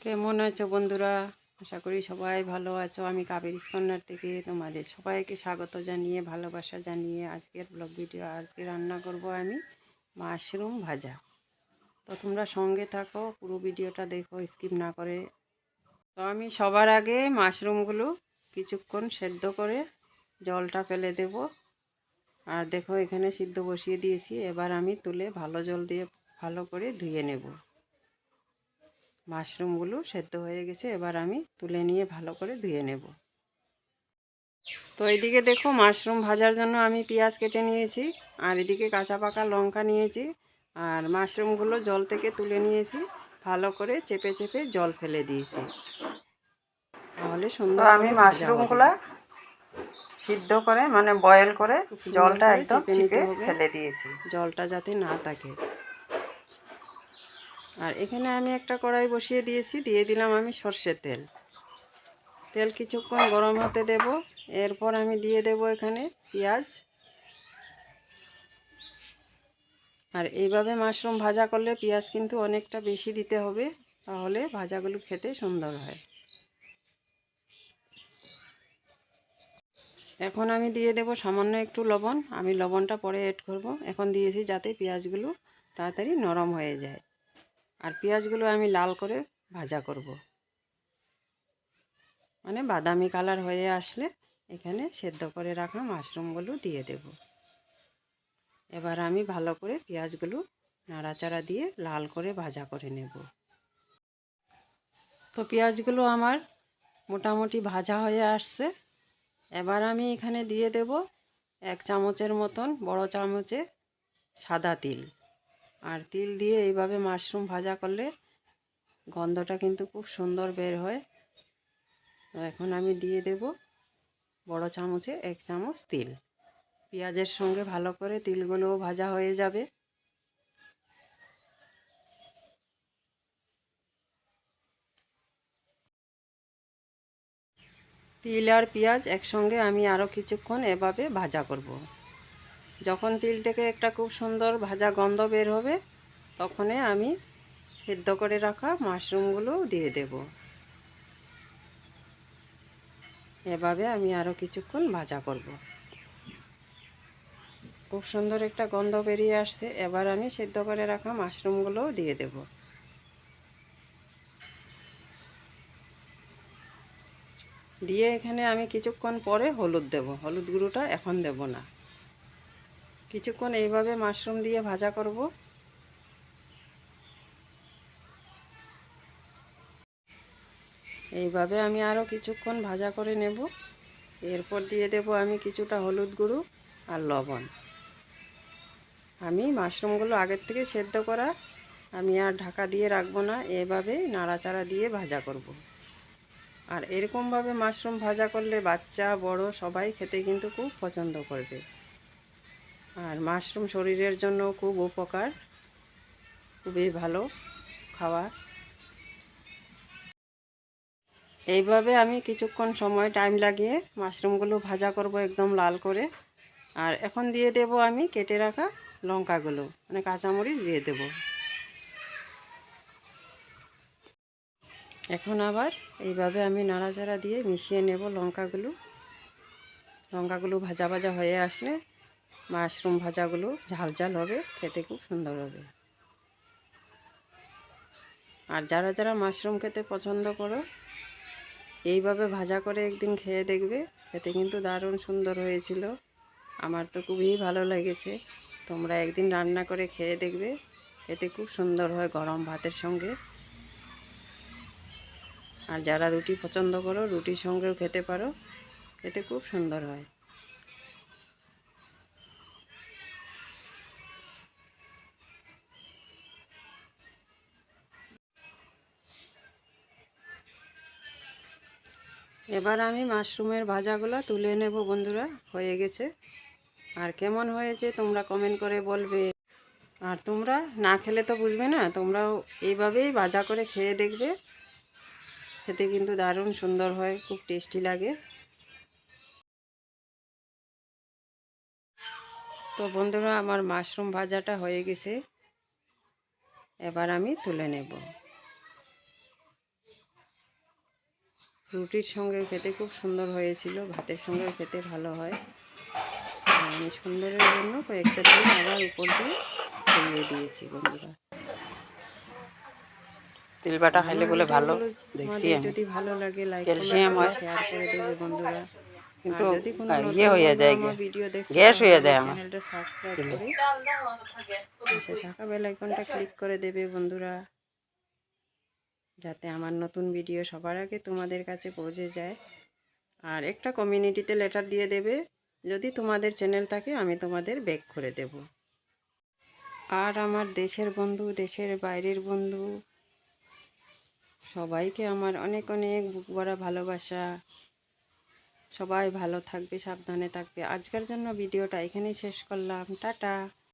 কেমন আছো বন্ধুরা? আশা করি সবাই ভালো আছো। আমি কাবেরী কর্নার থেকে তোমাদের সবাইকে স্বাগত জানিয়ে ভালোবাসা জানিয়ে আজকের ব্লগ ভিডিও আজকে রান্না করব আমি মাশরুম ভাজা। তো তোমরা সঙ্গে থাকো, পুরো ভিডিওটা দেখো, স্কিপ না করে। তো আমি সবার আগে মাশরুমগুলো কিছুক্ষণ সেদ্ধ করে জলটা ফেলে দেব। আর দেখো এখানে সিদ্ধ বসিয়ে দিয়েছি। এবার আমি তুলে ভালো জল দিয়ে ভালো করে ধুয়ে নেব। মাশরুমগুলো সেদ্ধ হয়ে গেছে, এবার আমি তুলে নিয়ে ভালো করে ধুয়ে নেব। তো এইদিকে দেখো মাশরুম ভাজার জন্য আমি পেঁয়াজ কেটে নিয়েছি, আর এদিকে কাঁচা পাকা লঙ্কা নিয়েছি, আর মাশরুমগুলো জল থেকে তুলে নিয়েছি, ভালো করে চেপে চেপে জল ফেলে দিয়েছি, তাহলে সুন্দর। আমি মাশরুমগুলো সিদ্ধ করে মানে বয়েল করে জলটা একদম চিপে ফেলে দিয়েছি, জলটা যাতে না থাকে। আর এখানে আমি একটা কড়াই বসিয়ে দিয়েছি, দিয়ে দিলাম আমি সর্ষের তেল। তেল কিছুক্ষণ গরম হতে দেব। এরপর আমি দিয়ে দেব এখানে পেঁয়াজ। আর এইভাবে মাশরুম ভাজা করলে পেঁয়াজ কিন্তু অনেকটা বেশি দিতে হবে, তাহলে ভাজাগুলো খেতে সুন্দর হয়। এখন আমি দিয়ে দেব সামান্য একটু লবণ। আমি লবণটা পরে অ্যাড করব, এখন দিয়েছি যাতে পেঁয়াজগুলো তাড়াতাড়ি নরম হয়ে যায়। আর পেঁয়াজগুলো আমি লাল করে ভাজা করব, মানে বাদামি কালার হয়ে আসলে এখানে সেদ্ধ করে রাখা মাশরুমগুলো দিয়ে দেব। এবার আমি ভালো করে পেঁয়াজগুলো নাড়াচাড়া দিয়ে লাল করে ভাজা করে নেব। তো পেঁয়াজগুলো আমার মোটামুটি ভাজা হয়ে আসছে। এবার আমি এখানে দিয়ে দেব 1 চামচের মতন, বড় চামচে সাদা তিল। আর তিল দিয়ে এইভাবে মাশরুম ভাজা করলে গন্ধটা কিন্তু খুব সুন্দর বের হয়। তো এখন আমি দিয়ে দেব বড় চামচে 1 চামচ তিল। পেঁয়াজের সঙ্গে ভালো করে তিলগুলোও ভাজা হয়ে যাবে। তিল আর পেঁয়াজ একসঙ্গে আমি আরও কিছুক্ষণ এভাবে ভাজা করব। যখন তিল থেকে একটা খুব সুন্দর ভাজা গন্ধ বের হবে, তখনই আমি সিদ্ধ করে রাখা মাশরুমগুলো দিয়ে দেব। এভাবে আমি আরও কিছুক্ষণ ভাজা করব। খুব সুন্দর একটা গন্ধ বেরিয়ে আসছে। এবার আমি সিদ্ধ করে রাখা মাশরুমগুলোও দিয়ে দেব। দিয়ে এখানে আমি কিছুক্ষণ পরে হলুদ দেব। হলুদ গুঁড়োটা এখন দেব না। কিছুক্ষণ এইভাবে মাশরুম দিয়ে ভাজা করব। এইভাবে আমি আরও কিছুক্ষণ ভাজা করে নেব। এরপর দিয়ে দেব আমি কিছুটা হলুদ গুঁড়ো আর লবণ। আমি মাশরুমগুলো আগের থেকে সেদ্ধ করা, আমি আর ঢাকা দিয়ে রাখবো না, এভাবে নাড়াচাড়া দিয়ে ভাজা করব। আর এরকমভাবে মাশরুম ভাজা করলে বাচ্চা বড় সবাই খেতে কিন্তু খুব পছন্দ করবে। আর মাশরুম শরীরের জন্য খুব উপকার, খুবই ভালো খাওয়া। এইভাবে আমি কিছুক্ষণ সময় টাইম লাগিয়ে মাশরুমগুলো ভাজা করব একদম লাল করে। আর এখন দিয়ে দেব আমি কেটে রাখা লঙ্কাগুলো, মানে কাঁচামরিচ দিয়ে দেব। এখন আবার এইভাবে আমি নাড়াচাড়া দিয়ে মিশিয়ে নেব লঙ্কাগুলো। লঙ্কাগুলো ভাজা ভাজা হয়ে আসলে মাশরুম ভাজাগুলো ঝাল ঝাল হবে, খেতে খুব সুন্দর হবে। আর যারা যারা মাশরুম খেতে পছন্দ করো, এইভাবে ভাজা করে একদিন খেয়ে দেখবে, খেতে কিন্তু দারুণ সুন্দর হয়েছিল। আমার তো খুবই ভালো লেগেছে। তোমরা একদিন রান্না করে খেয়ে দেখবে, খেতে খুব সুন্দর হয় গরম ভাতের সঙ্গে। আর যারা রুটি পছন্দ করো, রুটির সঙ্গেও খেতে পারো, খেতে খুব সুন্দর হয়। এবার আমি মাশরুমের ভাজাগুলো তুলে নেব বন্ধুরা, হয়ে গেছে। আর কেমন হয়েছে তোমরা কমেন্ট করে বলবে। আর তোমরা না খেলে তো বুঝবে না, তোমরাও এইভাবেই ভাজা করে খেয়ে দেখবে, খেতে কিন্তু দারুণ সুন্দর হয়, খুব টেস্টি লাগে। তো বন্ধুরা আমার মাশরুম ভাজাটা হয়ে গেছে, এবার আমি তুলে নেব। রুটির সঙ্গে খেতে খুব সুন্দর হয়েছিল, ভাতের সঙ্গেও খেতে ভালো হয়। আমি সুন্দরের জন্য কয়েকটা ডিম আবার উপর দিয়ে ছড়িয়ে দিয়েছি বন্ধুরা। তিল বাটা খাইলে বলে ভালো, দেখছি তোমাদের আমি যদি ভালো লাগে লাইক কমেন্ট ক্যালসিয়াম করে হয়, শেয়ার করে দেবে বন্ধুরা। আর কিন্তু যদি কোনো ইয়ে নতুন হয়ে বন্ধু যায়, আমার ভিডিও দেখছো গ্যাস তাহলে হয়ে আমার যায় আমার চ্যানেলটা সাবস্ক্রাইব তিলে। করে পাশে থাকা বেল আইকনটা ক্লিক করে দেবে বন্ধুরা, যাতে আমার নতুন ভিডিও সবার আগে তোমাদের কাছে পৌঁছে যায়। আর একটা কমিউনিটিতে লেটার দিয়ে দেবে, যদি তোমাদের চ্যানেল থাকে আমি তোমাদের ব্যাক করে দেব। আর আমার দেশের বন্ধু, দেশের বাইরের বন্ধু সবাইকে আমার অনেক অনেক বুক ভরা ভালোবাসা। সবাই ভালো থাকবে, সাবধানে থাকবে। আজকের জন্য ভিডিওটা এখানেই শেষ করলাম। টাটা।